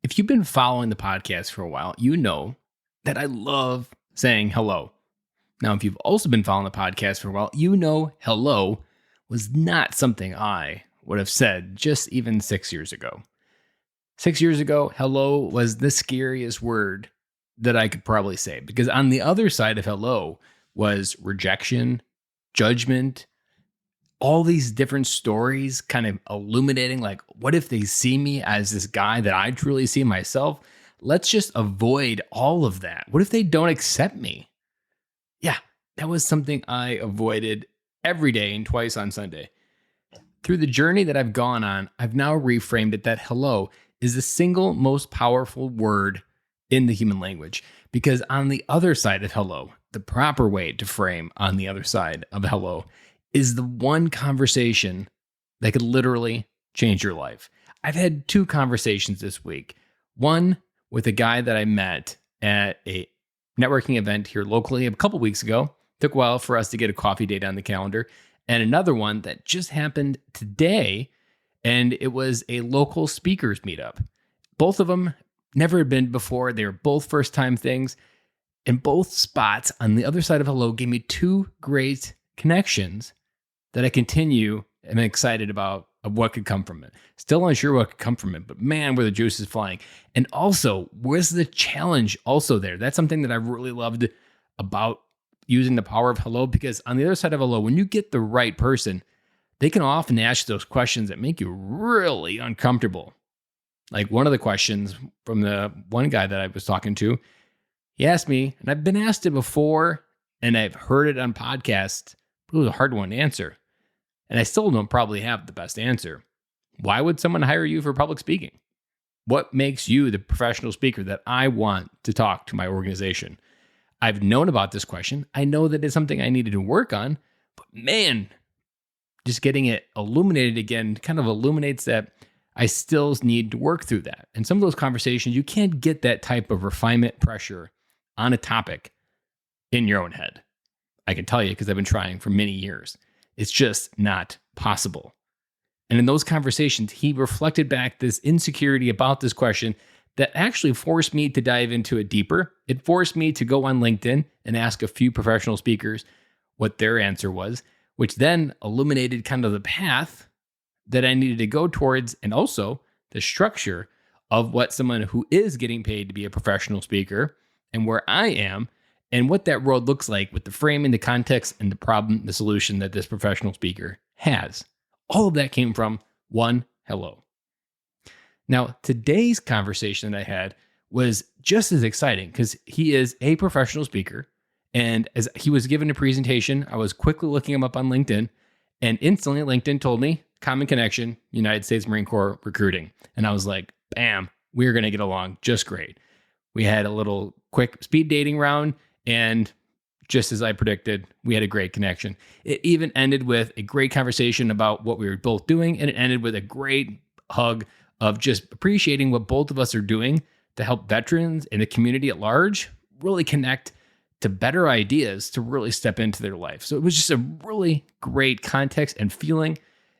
If you've been following the podcast for a while, you know that I love saying hello. Now, if you've also been following the podcast for a while, you know hello was not something I would have said just even 6 years ago. 6 years ago, hello was the scariest word that I could probably say, because on the other side of hello was rejection, judgment, all these different stories kind of illuminating, like, what if they see me as this guy that I truly see myself? Let's just avoid all of that. What if they don't accept me? Yeah, that was something I avoided every day and twice on Sunday. Through the journey that I've gone on, I've now reframed it that hello is the single most powerful word in the human language. Because on the other side of hello, the proper way to frame on the other side of hello is the one conversation that could literally change your life. I've had two conversations this week. One with a guy that I met at a networking event here locally a couple weeks ago. Took a while for us to get a coffee date on the calendar. And another one that just happened today, and it was a local speakers meetup. Both of them never had been before. They were both first-time things. And both spots on the other side of hello gave me two great connections that I am excited about of what could come from it. Still unsure what could come from it, but man, were the juices flying. And also, where's the challenge also there? That's something that I really loved about using the power of hello, because on the other side of hello, when you get the right person, they can often ask those questions that make you really uncomfortable. Like one of the questions from the one guy that I was talking to, he asked me, and I've been asked it before, and I've heard it on podcasts, but it was a hard one to answer. And I still don't probably have the best answer. Why would someone hire you for public speaking? What makes you the professional speaker that I want to talk to my organization? I've known about this question. I know that it's something I needed to work on, but man, just getting it illuminated again kind of illuminates that I still need to work through that. And some of those conversations, you can't get that type of refinement pressure on a topic in your own head. I can tell you because I've been trying for many years. It's just not possible. And in those conversations, he reflected back this insecurity about this question that actually forced me to dive into it deeper. It forced me to go on LinkedIn and ask a few professional speakers what their answer was, which then illuminated kind of the path that I needed to go towards, and also the structure of what someone who is getting paid to be a professional speaker and where I am, and what that road looks like with the framing, the context, and the problem, the solution that this professional speaker has. All of that came from one hello. Now, today's conversation that I had was just as exciting because he is a professional speaker. And as he was given a presentation, I was quickly looking him up on LinkedIn, and instantly LinkedIn told me, common connection, United States Marine Corps recruiting. And I was like, bam, we're going to get along just great. We had a little quick speed dating round. And just as I predicted, we had a great connection. It even ended with a great conversation about what we were both doing. And it ended with a great hug of just appreciating what both of us are doing to help veterans and the community at large really connect to better ideas to really step into their life. So it was just a really great context and feeling.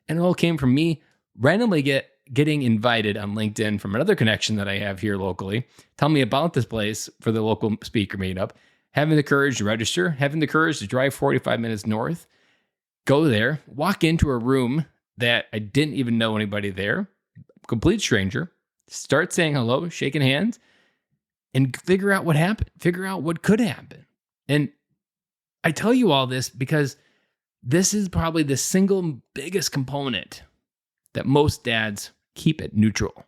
And it all came from me randomly getting invited on LinkedIn from another connection that I have here locally. Tell me about this place for the local speaker meetup. Having the courage to register, having the courage to drive 45 minutes north, go there, walk into a room that I didn't even know anybody there, complete stranger, start saying hello, shaking hands, and figure out what happened, figure out what could happen. And I tell you all this because this is probably the single biggest component that most dads keep it neutral.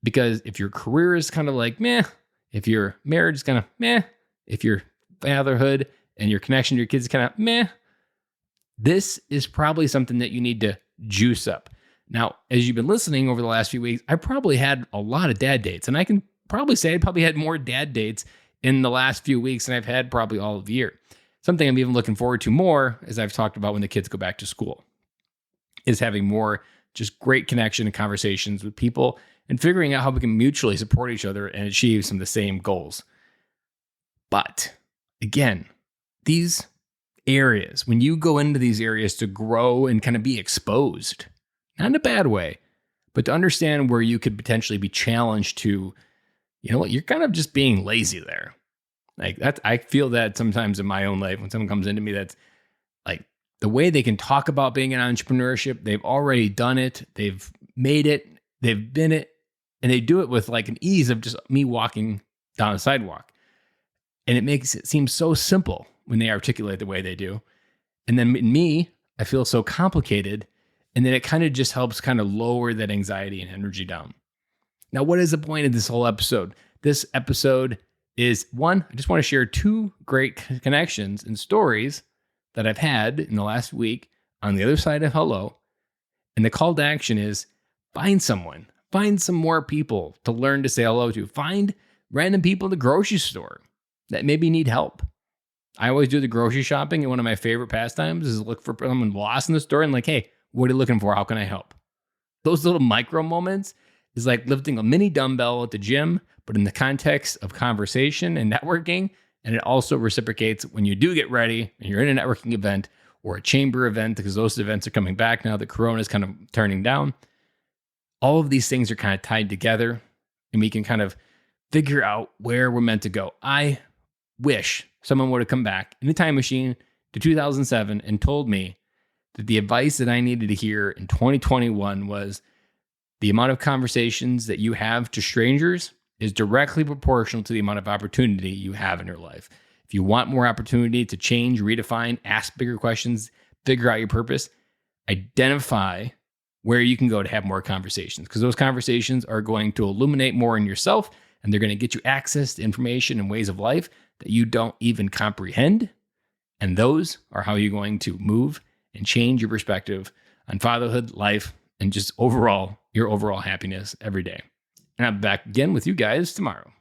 Because if your career is kind of like meh, if your marriage is kind of meh, if your fatherhood and your connection to your kids is kind of meh, this is probably something that you need to juice up. Now, as you've been listening over the last few weeks, I probably had a lot of dad dates, and I can probably say I probably had more dad dates in the last few weeks than I've had probably all of the year. Something I'm even looking forward to more, as I've talked about when the kids go back to school, is having more just great connection and conversations with people and figuring out how we can mutually support each other and achieve some of the same goals. But again, these areas, when you go into these areas to grow and kind of be exposed, not in a bad way, but to understand where you could potentially be challenged to, you know what, you're kind of just being lazy there. Like that, I feel that sometimes in my own life when someone comes into me that's like the way they can talk about being an entrepreneurship, they've already done it, they've made it, they've been it, and they do it with like an ease of just me walking down a sidewalk. And it makes it seem so simple when they articulate the way they do. And then in me, I feel so complicated. And then it kind of just helps kind of lower that anxiety and energy down. Now, what is the point of this whole episode? This episode is one, I just want to share two great connections and stories that I've had in the last week on the other side of hello. And the call to action is find someone, find some more people to learn to say hello to. Find random people in the grocery store that maybe need help. I always do the grocery shopping, and one of my favorite pastimes is look for someone lost in the store and like, hey, what are you looking for? How can I help? Those little micro moments is like lifting a mini dumbbell at the gym, but in the context of conversation and networking. And it also reciprocates when you do get ready and you're in a networking event or a chamber event, because those events are coming back now that Corona is kind of turning down. All of these things are kind of tied together, and we can kind of figure out where we're meant to go. I wish someone would have come back in the time machine to 2007 and told me that the advice that I needed to hear in 2021 was the amount of conversations that you have to strangers is directly proportional to the amount of opportunity you have in your life. If you want more opportunity to change, redefine, ask bigger questions, figure out your purpose, identify where you can go to have more conversations, because those conversations are going to illuminate more in yourself, and they're going to get you access to information and ways of life that you don't even comprehend. And those are how you're going to move and change your perspective on fatherhood, life, and just overall, your overall happiness every day. And I'll be back again with you guys tomorrow.